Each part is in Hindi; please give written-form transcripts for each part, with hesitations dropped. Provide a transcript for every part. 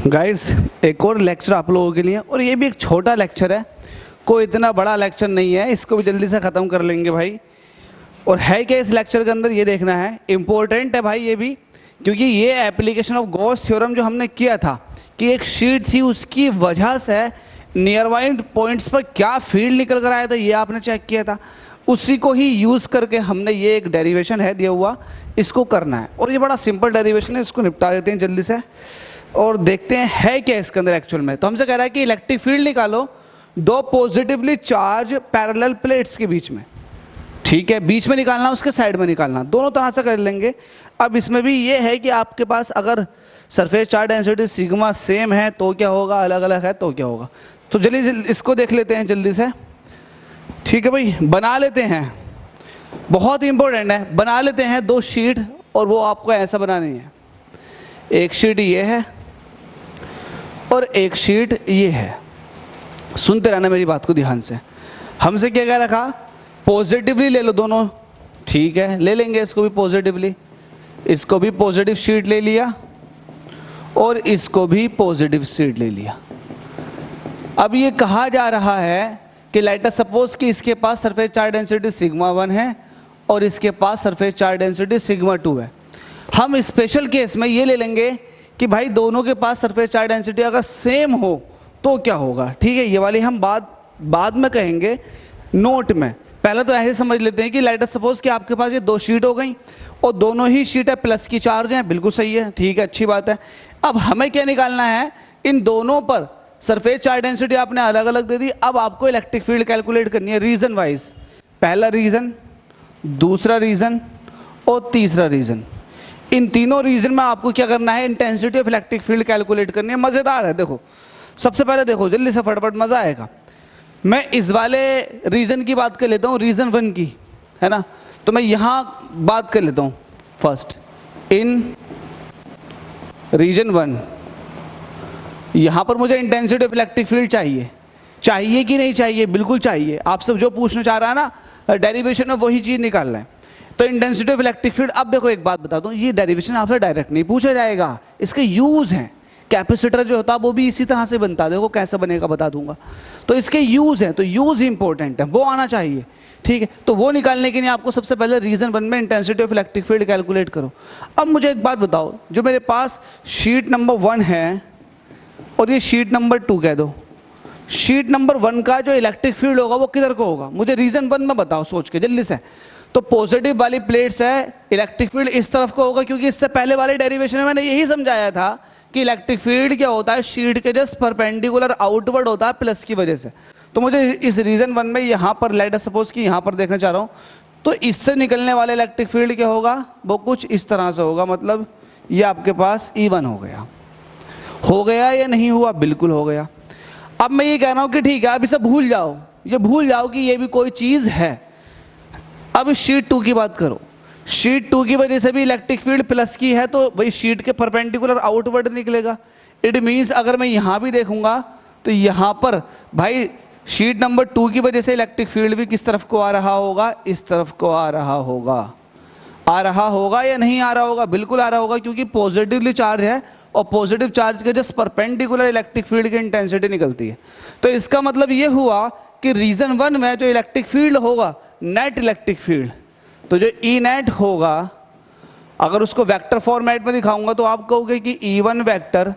गाइस एक और लेक्चर आप लोगों के लिए, और ये भी एक छोटा लेक्चर है, कोई इतना बड़ा लेक्चर नहीं है, इसको भी जल्दी से ख़त्म कर लेंगे भाई। और है क्या इस लेक्चर के अंदर ये देखना है, इम्पोर्टेंट है भाई ये भी, क्योंकि ये एप्लीकेशन ऑफ गॉस थ्योरम जो हमने किया था कि एक शीट थी, उसकी वजह से नियर बाइंड पॉइंट्स पर क्या फील्ड निकल कर आया था ये आपने चेक किया था, उसी को ही यूज़ करके हमने ये एक डेरिवेशन है दिया हुआ, इसको करना है। और ये बड़ा सिंपल डेरिवेशन है, इसको निपटा देते हैं जल्दी से और देखते हैं है क्या इसके अंदर एक्चुअल में। तो हमसे कह रहा है कि इलेक्ट्रिक फील्ड निकालो दो पॉजिटिवली चार्ज पैरेलल प्लेट्स के बीच में, ठीक है, बीच में निकालना उसके साइड में निकालना, दोनों तरह से कर लेंगे। अब इसमें भी ये है कि आपके पास अगर surface charge density sigma same है तो क्या होगा, अलग अलग है तो क्या होगा। तो जल्दी इसको देख लेते हैं जल्दी से, ठीक है भाई, बना लेते हैं, बहुत इंपॉर्टेंट है। बना लेते हैं दो शीट, और वो आपको ऐसा बनानी है, एक शीट ये है और एक शीट ये है। सुनते रहना मेरी बात को ध्यान से। हमसे क्या कह रखा, पॉजिटिवली ले लो दोनों, ठीक है, ले लेंगे इसको भी पॉजिटिवली, इसको भी पॉजिटिव शीट ले लिया और इसको भी पॉजिटिव शीट ले लिया। अब ये कहा जा रहा है कि लेट अस सपोज कि इसके पास सरफेस चार्ज डेंसिटी सिग्मा 1 है और इसके पास सरफेस चार्ज डेंसिटी सिग्मा 2 है। हम स्पेशल केस में ये ले लेंगे कि भाई दोनों के पास सरफेस चार्ज डेंसिटी अगर सेम हो तो क्या होगा, ठीक है, ये वाली हम बाद में कहेंगे नोट में। पहले तो ऐसे समझ लेते हैं कि लेट अस सपोज कि आपके पास ये दो शीट हो गई और दोनों ही शीट है प्लस की चार्ज है, बिल्कुल सही है, ठीक है, अच्छी बात है। अब हमें क्या निकालना है, इन दोनों पर सरफेस चार्ज डेंसिटी आपने अलग अलग दे दी, अब आपको इलेक्ट्रिक फील्ड कैलकुलेट करनी है रीजन वाइज। पहला रीजन, दूसरा रीजन और तीसरा रीजन, इन तीनों रीजन में आपको क्या करना है, intensity of electric field calculate करनी है। मज़ेदार है, देखो सबसे पहले देखो जल्दी से फटाफट, मज़ा आएगा। मैं इस वाले रीजन की बात कर लेता हूँ, रीजन 1 की, है ना, तो मैं यहाँ बात कर लेता हूँ फर्स्ट इन रीजन 1। यहाँ पर मुझे इंटेंसिटी ऑफ इलेक्ट्रिक फील्ड चाहिए, चाहिए कि नहीं चाहिए, बिल्कुल चाहिए। आप सब जो पूछना चाह रहा है ना डेरिवेशन में वही चीज़ निकालना है। तो इंटेंसिटी ऑफ इलेक्ट्रिक फील्ड, अब देखो एक बात बता दूं, ये डेरिवेशन आपसे डायरेक्ट नहीं पूछा जाएगा, इसके यूज़ हैं। कैपेसिटर जो होता है वो भी इसी तरह से बनता है, देखो कैसे बनेगा बता दूंगा। तो इसके यूज़ हैं, तो यूज़ इंपॉर्टेंट है, वो आना चाहिए, ठीक है। तो वो निकालने के लिए आपको सबसे पहले रीजन 1 में intensity of electric field calculate करो। अब मुझे एक बात बताओ, जो मेरे पास शीट नंबर 1 है और ये शीट नंबर 2 कह दो, शीट नंबर 1 का जो इलेक्ट्रिक फील्ड होगा वो किधर को होगा, मुझे रीजन 1 में बताओ सोच के जल्दी से। तो पॉजिटिव वाली प्लेट्स है, इलेक्ट्रिक फील्ड इस तरफ को होगा, क्योंकि इससे पहले वाले डेरिवेशन में मैंने यही समझाया था कि इलेक्ट्रिक फील्ड क्या होता है, शीट के जस्ट परपेंडिकुलर आउटवर्ड होता है प्लस की वजह से। तो मुझे इस रीजन 1 में यहाँ पर लेट अस सपोज कि यहाँ पर देखना चाह रहा हूँ, तो इससे निकलने वाले इलेक्ट्रिक फील्ड क्या होगा, वो कुछ इस तरह से होगा, मतलब ये आपके पास E1 हो गया या नहीं हुआ, बिल्कुल हो गया। अब मैं ये कह रहा हूँ कि ठीक है, अब इसे भूल जाओ, ये भूल जाओ कि ये भी कोई चीज़ है। अब शीट 2 की बात करो, शीट 2 की वजह से भी इलेक्ट्रिक फील्ड प्लस की है, तो भाई शीट के परपेंडिकुलर आउटवर्ड निकलेगा। इट मीन्स अगर मैं यहाँ भी देखूंगा तो यहाँ पर भाई शीट नंबर 2 की वजह से इलेक्ट्रिक फील्ड भी किस तरफ को आ रहा होगा, इस तरफ को आ रहा होगा। आ रहा होगा या नहीं आ रहा होगा, बिल्कुल आ रहा होगा, क्योंकि पॉजिटिवली चार्ज है और पॉजिटिव चार्ज के जस्ट परपेंडिकुलर इलेक्ट्रिक फील्ड की इंटेंसिटी निकलती है। तो इसका मतलब ये हुआ कि रीजन 1 में जो इलेक्ट्रिक फील्ड होगा, नेट इलेक्ट्रिक फील्ड, तो जो ई नेट होगा, अगर उसको वेक्टर फॉर्मेट में दिखाऊंगा तो आप कहोगे कि E1 vector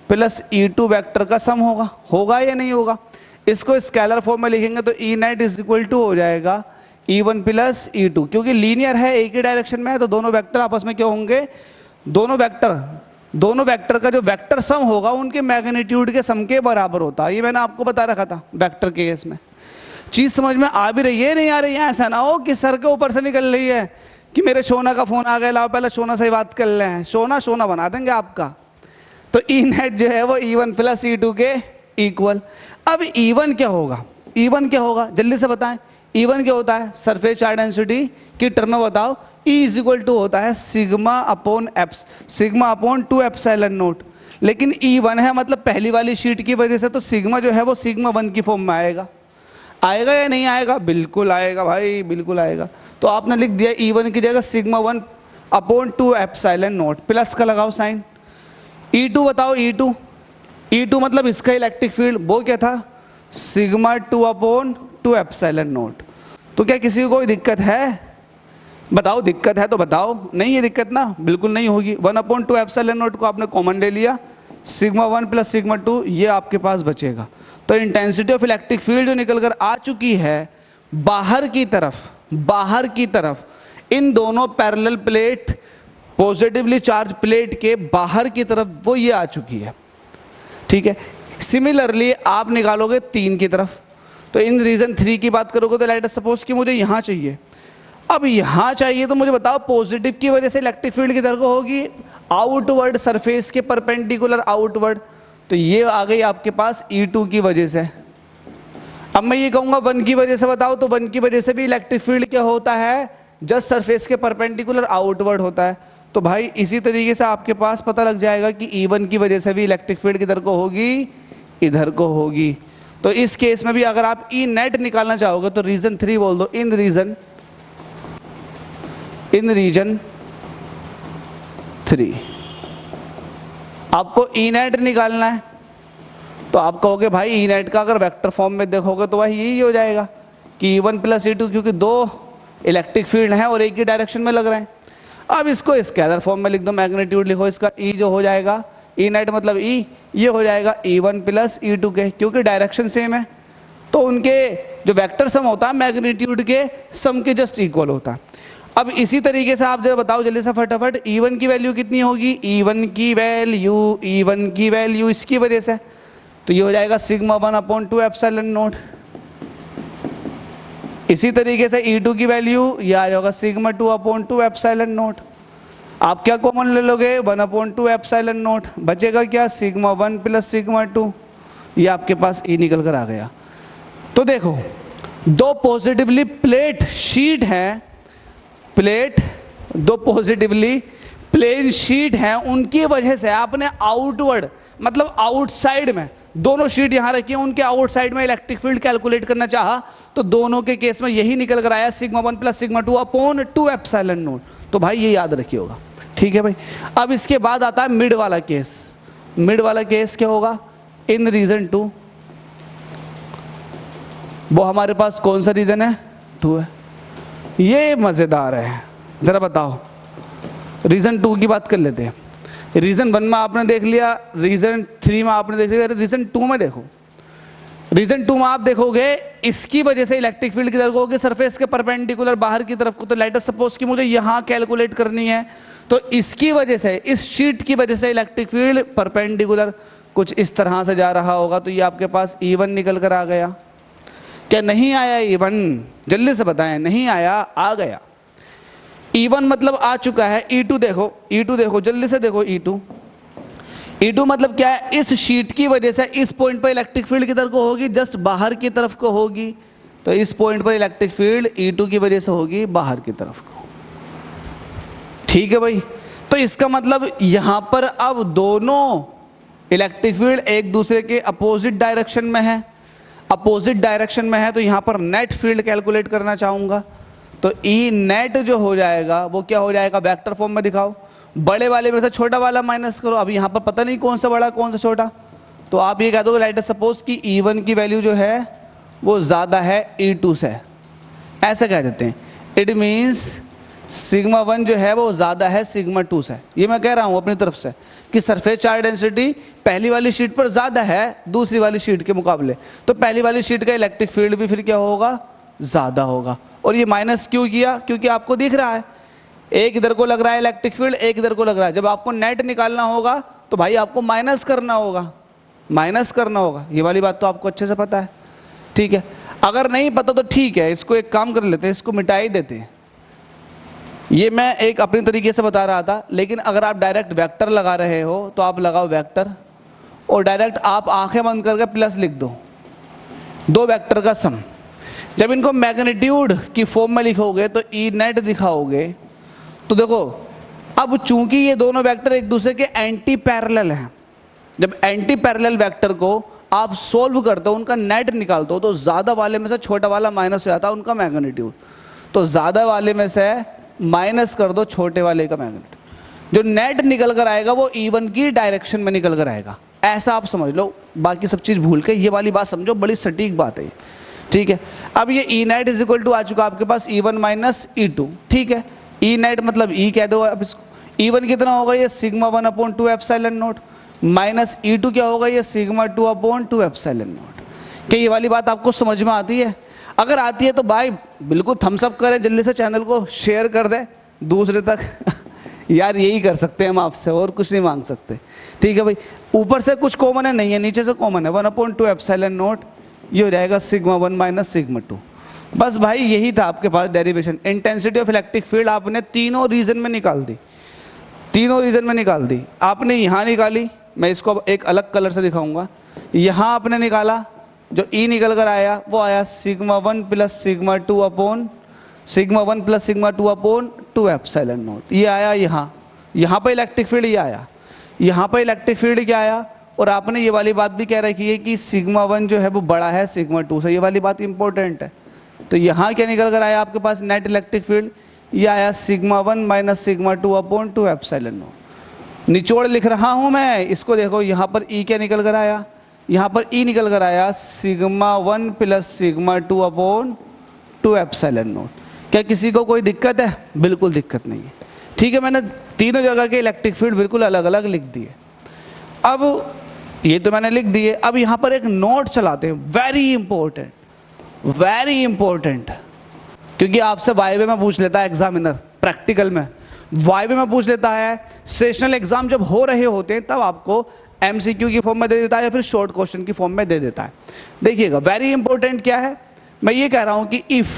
plus E2 vector का सम होगा या नहीं होगा। इसको स्केलर फॉर्म में लिखेंगे तो E net is equal to हो जाएगा E1 प्लस E2, क्योंकि लीनियर है, एक ही डायरेक्शन में है, तो दोनों वेक्टर आपस में क्या होंगे, दोनों वेक्टर का जो वेक्टर सम होगा उनके मैग्नीट्यूड के सम के बराबर होता है। ये मैंने आपको बता रखा था वेक्टर के केस में। चीज़ समझ में आ भी रही है, नहीं आ रही है, ऐसा ना हो कि सर के ऊपर से निकल रही है कि मेरे सोना का फ़ोन आ गया, लाओ पहले सोना से ही बात कर ले हैं, सोना बना देंगे आपका। तो ई नेट जो है वो E1 प्लस E2 के इक्वल। अब E1 क्या होगा, E1 क्या होगा जल्दी से बताएं। E1 क्या होता है, सरफेस चार्ज डेंसिटी की टर्म में बताओ, E इज इक्वल टू होता है सिग्मा अपॉन 2 एप्सिलॉन नोट। लेकिन E1 है, मतलब पहली वाली शीट की वजह से तो सिग्मा जो है वो सिग्मा 1 की फॉर्म में आएगा या नहीं आएगा, बिल्कुल आएगा भाई, बिल्कुल आएगा। तो आपने लिख दिया E1 की जगह sigma 1 upon 2 epsilon note, plus का लगाओ साइन। E2 बताओ, E2 E2 मतलब इसका इलेक्ट्रिक फील्ड वो क्या था, सिग्मा 2/2 एप्सिलॉन नॉट। तो क्या किसी को कोई दिक्कत है, बताओ दिक्कत है तो बताओ, नहीं है दिक्कत ना, बिल्कुल नहीं होगी। 1/2 एप्सिलॉन नॉट को आपने कॉमन ले लिया, सिग्मा 1 प्लस सिग्मा 2 ये आपके पास बचेगा। तो इंटेंसिटी ऑफ इलेक्ट्रिक फील्ड जो निकल कर आ चुकी है बाहर की तरफ इन दोनों parallel plate, positively charge plate के बाहर की तरफ वो ये आ चुकी है, ठीक है। सिमिलरली आप निकालोगे 3 की तरफ, तो इन रीजन 3 की बात करोगे तो लेट अस सपोज कि मुझे यहाँ चाहिए, अब यहाँ चाहिए तो मुझे बताओ पॉजिटिव की वजह से इलेक्ट्रिक फील्ड किधर को होगी, आउटवर्ड, सरफेस के परपेंडिकुलर आउटवर्ड। तो ये आ गई आपके पास E2 की वजह से। अब मैं ये कहूँगा 1 की वजह से बताओ, तो 1 की वजह से भी इलेक्ट्रिक फील्ड क्या होता है, जस्ट सरफेस के परपेंडिकुलर आउटवर्ड होता है। तो भाई इसी तरीके से आपके पास पता लग जाएगा कि E1 की वजह से भी इलेक्ट्रिक फील्ड किधर को होगी, इधर को होगी। तो इस केस में भी अगर आप E नेट निकालना चाहोगे तो रीजन 3 बोल दो, इन रीजन 3 आपको E नेट निकालना है। तो आप कहोगे भाई E नेट का अगर वेक्टर फॉर्म में देखोगे तो वही यही हो जाएगा कि E1 प्लस E2, क्योंकि 2 इलेक्ट्रिक फील्ड हैं और एक ही डायरेक्शन में लग रहे हैं। अब इसको स्केलर फॉर्म में लिख दो, मैग्नीट्यूड लिखो इसका, E जो हो जाएगा E नेट मतलब E, ये हो जाएगा E1 प्लस E2 के, क्योंकि डायरेक्शन सेम है तो उनके जो वेक्टर सम होता है मैग्नीट्यूड के सम के जस्ट इक्वल होता है। अब इसी तरीके से आप जरा बताओ जल्दी से फटाफट, E1 की वैल्यू कितनी होगी, E1 की वैल्यू इसकी वजह से, तो ये हो जाएगा सिग्मा 1/2 एप्सिलॉन नॉट। इसी तरीके से E2 की वैल्यू ये आ जाएगा सिग्मा 2/2 एप्सिलॉन नॉट। आप क्या कॉमन ले लोगे, 1/2 एप्सिलॉन नॉट, बचेगा क्या, सिग्मा 1 प्लस सिग्मा 2, ये आपके पास E निकल कर आ गया। तो देखो 2 पॉजिटिवली प्लेट शीट हैं, दो पॉजिटिवली प्लेन शीट हैं, उनकी वजह से आपने आउटवर्ड मतलब आउटसाइड में दोनों शीट यहां रखी है, उनके आउटसाइड में इलेक्ट्रिक फील्ड कैलकुलेट करना चाहा तो दोनों के केस में यही निकल कर आया sigma 1 plus sigma 2/2 epsilon not. तो भाई ये याद रखिए होगा, ठीक है भाई। अब इसके बाद आता है मिड वाला केस। मिड वाला केस क्या होगा, इन रीजन 2, वो हमारे पास कौन सा रीजन है, 2 है। ये मजेदार है, जरा बताओ रीजन 2 की बात कर लेते हैं। रीजन 1 में आपने देख लिया, रीजन 3 में आपने देख लिया, रीजन 2 में देखो। रीजन 2 में आप देखोगे इसकी वजह से इलेक्ट्रिक फील्ड किधर को होगी, सरफेस के परपेंडिकुलर बाहर की तरफ को। तो लेट अस सपोज कि मुझे यहां कैलकुलेट करनी है, तो इसकी वजह से, इस शीट की वजह से इलेक्ट्रिक फील्ड परपेंडिकुलर कुछ इस तरह से जा रहा होगा। तो ये आपके पास E1 निकल कर आ गया। क्या नहीं आया E1, जल्दी से बताएं, नहीं आया, आ गया। E1 मतलब आ चुका है। E2 देखो, E2 देखो, जल्दी से देखो E2 मतलब क्या है, इस शीट की वजह से इस पॉइंट पर इलेक्ट्रिक फील्ड किधर को होगी, जस्ट बाहर की तरफ को होगी। तो इस पॉइंट पर इलेक्ट्रिक फील्ड E2 की वजह से होगी बाहर की तरफ को, ठीक है भाई। तो इसका मतलब यहां पर अब दोनों इलेक्ट्रिक फील्ड एक दूसरे के अपोजिट डायरेक्शन में है, अपोजिट डायरेक्शन में है। तो यहां पर नेट फील्ड कैलकुलेट करना चाहूंगा, तो E नेट जो हो जाएगा वो क्या हो जाएगा, वेक्टर फॉर्म में दिखाओ। बड़े वाले में से छोटा वाला माइनस करो। अब यहाँ पर पता नहीं कौन सा बड़ा कौन सा छोटा, तो आप ये कह दो लेट अस सपोज कि E1 की वैल्यू जो है वो ज़्यादा है E2 से, ऐसा कह देते हैं। इट मीन्स सिग्मा 1 जो है वो ज़्यादा है सिग्मा 2 से। ये मैं कह रहा हूँ अपनी तरफ से कि सरफेस चार्ज डेंसिटी पहली वाली शीट पर ज़्यादा है दूसरी वाली शीट के मुकाबले, तो पहली वाली शीट का इलेक्ट्रिक फील्ड भी फिर क्या होगा, ज़्यादा होगा। और ये माइनस क्यों किया, क्योंकि आपको दिख रहा है एक इधर को लग रहा है इलेक्ट्रिक फील्ड, एक इधर को लग रहा है। जब आपको नेट निकालना होगा तो भाई आपको माइनस करना होगा, माइनस करना होगा। ये वाली बात तो आपको अच्छे से पता है, ठीक है। अगर नहीं पता तो ठीक है, इसको एक काम कर लेते हैं, इसको मिटा ही देते हैं। ये मैं एक अपने तरीके से बता रहा था, लेकिन अगर आप डायरेक्ट वेक्टर लगा रहे हो तो आप लगाओ वेक्टर और डायरेक्ट आप आंखें बंद करके प्लस लिख दो, 2 वेक्टर का सम। जब इनको मैग्नीट्यूड की फॉर्म में लिखोगे तो E नेट दिखाओगे, तो देखो अब चूंकि ये दोनों वेक्टर एक दूसरे के एंटी पैरेलल हैं, जब एंटी पैरेलल वेक्टर को आप सोल्व करते हो, उनका नेट निकालते हो, तो ज़्यादा वाले में से छोटा वाला माइनस हो जाता है उनका मैग्नीट्यूड। तो ज़्यादा वाले में से माइनस कर दो छोटे वाले का मैग्नीट्यूड। जो नेट निकल कर आएगा वो E1 की डायरेक्शन में निकल कर आएगा, ऐसा आप समझ लो, बाकी सब चीज़ भूल के ये वाली बात समझो, बड़ी सटीक बात है, ठीक है। अब ये E net is equal to आ चुका आपके पास E1 माइनस E2, ठीक है। ई नेट मतलब ई कह दो अब इसको, E1 कितना होगा ये sigma 1 upon 2 epsilon not, minus E2 क्या होगा ये सिग्मा 2 अपॉन 2 एप्सिलॉन नॉट। क्या ये वाली बात आपको समझ में आती है? अगर आती है तो भाई बिल्कुल थम्स अप करें, जल्दी से चैनल को शेयर कर दें दूसरे तक यार यही कर सकते हैं हम आपसे, और कुछ नहीं मांग सकते, ठीक है भाई। ऊपर से कुछ कॉमन है नहीं है, नीचे से कॉमन है 1 अपॉन 2 एप्सिलॉन नॉट, ये हो जाएगा सिग्मा 1 माइनस सिग्मा 2। बस भाई यही था आपके पास derivation. Intensity of electric field आपने तीनों रीजन में निकाल दी, तीनों रीजन में निकाल दी। आपने यहाँ निकाली, मैं इसको अब एक अलग कलर से दिखाऊंगा। यहाँ आपने निकाला, जो ई निकल कर आया वो आया sigma 1 plus sigma 2 upon sigma 1 plus sigma 2 upon 2 epsilon not, ये आया यहाँ। यहाँ पर इलेक्ट्रिक फील्ड ये आया, यहाँ पर इलेक्ट्रिक फील्ड क्या आया। और आपने ये वाली बात भी कह रखी है कि सिग्मा 1 जो है वो बड़ा है सिग्मा 2 से, ये वाली बात इंपॉर्टेंट है। तो यहाँ क्या निकल कर आया आपके पास नेट इलेक्ट्रिक फील्ड, ये आया sigma 1 minus sigma 2 upon 2 epsilon not. निचोड़ लिख रहा हूँ मैं, इसको देखो, यहाँ पर ई क्या निकल कर आया, यहाँ पर ई निकल कर आया sigma 1 plus sigma 2 upon 2 epsilon not. क्या किसी को कोई दिक्कत है? बिल्कुल दिक्कत नहीं है, ठीक है। मैंने तीनों जगह के इलेक्ट्रिक फील्ड बिल्कुल अलग अलग लिख दिए। अब ये तो मैंने लिख दिए, अब यहाँ पर एक नोट चलाते हैं, वेरी इंपॉर्टेंट, वेरी इंपॉर्टेंट, क्योंकि आपसे वाइवे में पूछ लेता है एग्जामिनर, प्रैक्टिकल में वाइवे में पूछ लेता है, सेशनल एग्जाम जब हो रहे होते हैं तब आपको एमसीक्यू की फॉर्म में दे देता है या फिर शॉर्ट क्वेश्चन की फॉर्म में दे देता है। देखिएगा वेरी इंपॉर्टेंट क्या है, मैं ये कह रहा हूं कि इफ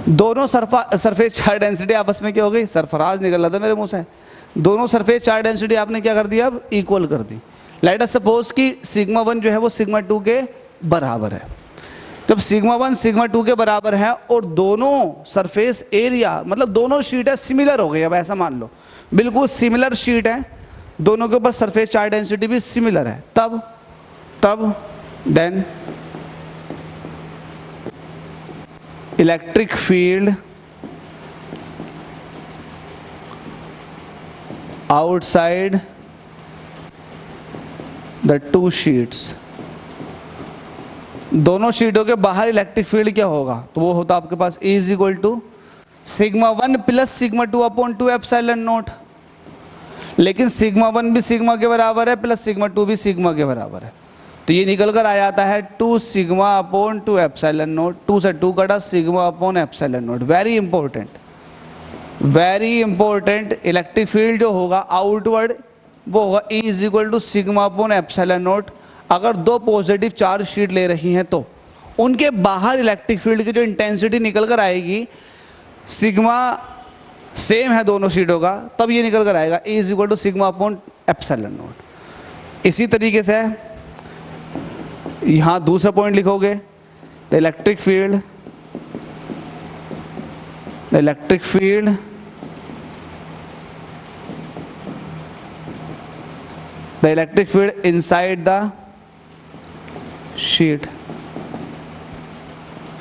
दोनों सरफेस चार्ज डेंसिटी आपस में क्या हो गई, सरफराज निकल रहा था मेरे मुंह से, दोनों सरफेस चार्ज डेंसिटी आपने क्या कर दिया, अब इक्वल कर दी। लेट अस सपोज कि सिग्मा 1 जो है वो सिग्मा 2 के बराबर है। जब सिग्मा 1 सिग्मा 2 के बराबर है और दोनों सरफेस एरिया मतलब दोनों शीट है सिमिलर हो गई, अब ऐसा मान लो बिल्कुल सिमिलर शीट है, दोनों के ऊपर सरफेस चार्ज डेंसिटी भी सिमिलर है, तब then electric field outside the two sheets, दोनों शीटों के बाहर इलेक्ट्रिक फील्ड क्या होगा, तो वो होता आपके पास E is equal to sigma 1 plus sigma 2 upon 2 epsilon naught. लेकिन सिग्मा 1 भी सिग्मा के बराबर है प्लस सिग्मा 2 भी सिग्मा के बराबर है, तो ये निकल कर आ जाता है 2 सिग्मा अपॉन 2 एप्सिलॉन नॉट, 2 से 2 कटा sigma upon epsilon naught. Very important, very important, electric field जो होगा आउटवर्ड वो होगा E is equal to sigma upon epsilon naught. अगर दो पॉजिटिव चार्ज शीट ले रही हैं तो उनके बाहर इलेक्ट्रिक फील्ड की जो इंटेंसिटी निकल कर आएगी, सिग्मा सेम है दोनों शीटों का, तब ये निकल कर आएगा E is equal to sigma upon epsilon naught. इसी तरीके से यहाँ दूसरा पॉइंट लिखोगे, the electric field inside the sheet,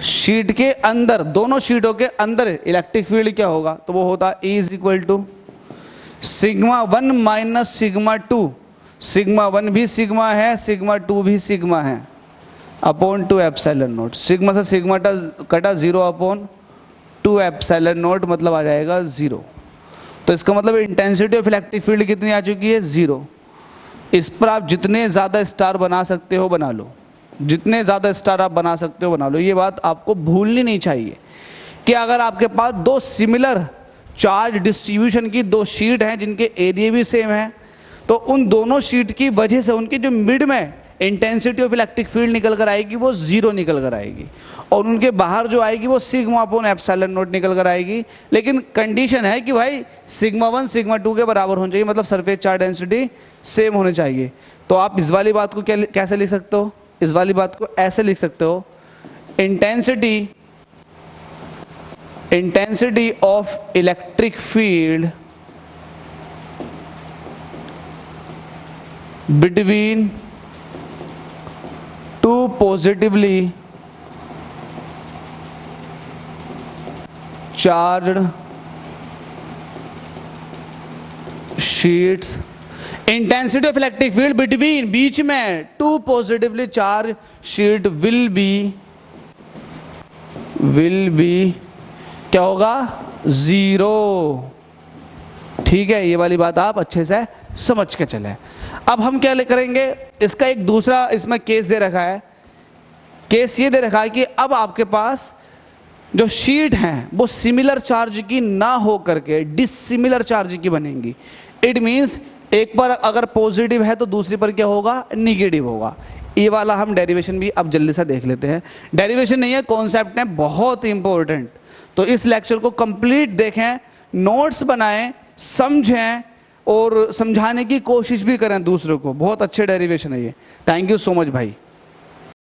sheet के अंदर, दोनों शीटों के अंदर इलेक्ट्रिक फील्ड क्या होगा, तो वो होता E is equal to sigma 1 minus sigma 2, sigma 1 भी सिग्मा है सिग्मा 2 भी सिग्मा है, अपॉन 2 एप्सिलॉन नॉट। सिग्मा से सिग्मा कटा 0 अपॉन 2 एप्सिलॉन नॉट, मतलब आ जाएगा 0। तो इसका मतलब इंटेंसिटी ऑफ इलेक्ट्रिक फील्ड कितनी आ चुकी है, 0। इस पर आप जितने ज़्यादा स्टार बना सकते हो बना लो, जितने ज़्यादा स्टार आप बना सकते हो बना लो। ये बात आपको भूलनी नहीं चाहिए कि अगर आपके पास दो सिमिलर चार्ज डिस्ट्रीब्यूशन की दो शीट हैं जिनके एरिया भी सेम है, तो उन दोनों शीट की वजह से उनकी जो मिड में इंटेंसिटी ऑफ इलेक्ट्रिक फील्ड निकल कर आएगी वो 0 निकल कर आएगी, और उनके बाहर जो आएगी वो सिग्मा अपॉन एप्सिलॉन नॉट निकल कर आएगी। लेकिन कंडीशन है कि भाई सिग्मा 1 सिग्मा 2 के बराबर होना चाहिए, मतलब सरफेस चार्ज डेंसिटी सेम होनी चाहिए। तो आप इस वाली बात को कैसे लिख सकते हो, इस वाली बात को ऐसे लिख सकते हो, intensity of electric field between two positively charged sheets intensity of electric field between, बीच में, two positively charge sheet will be क्या होगा, 0। ठीक है, ये वाली बात आप अच्छे से समझ के चलें। अब हम क्या करेंगे, इसका एक दूसरा इसमें केस दे रखा है। केस ये दे रखा है कि अब आपके पास जो शीट हैं वो सिमिलर चार्ज की ना हो करके डिसिमिलर चार्ज की बनेंगी। इट मीन्स एक पर अगर पॉजिटिव है तो दूसरी पर क्या होगा, निगेटिव होगा। ये वाला हम डेरिवेशन भी अब जल्दी से देख लेते हैं। डेरिवेशन नहीं है, कॉन्सेप्ट है, बहुत इंपॉर्टेंट। तो इस लेक्चर को कंप्लीट देखें, नोट्स बनाएं, समझें और समझाने की कोशिश भी करें दूसरों को। बहुत अच्छे डेरिवेशन है ये। थैंक यू सो मच भाई।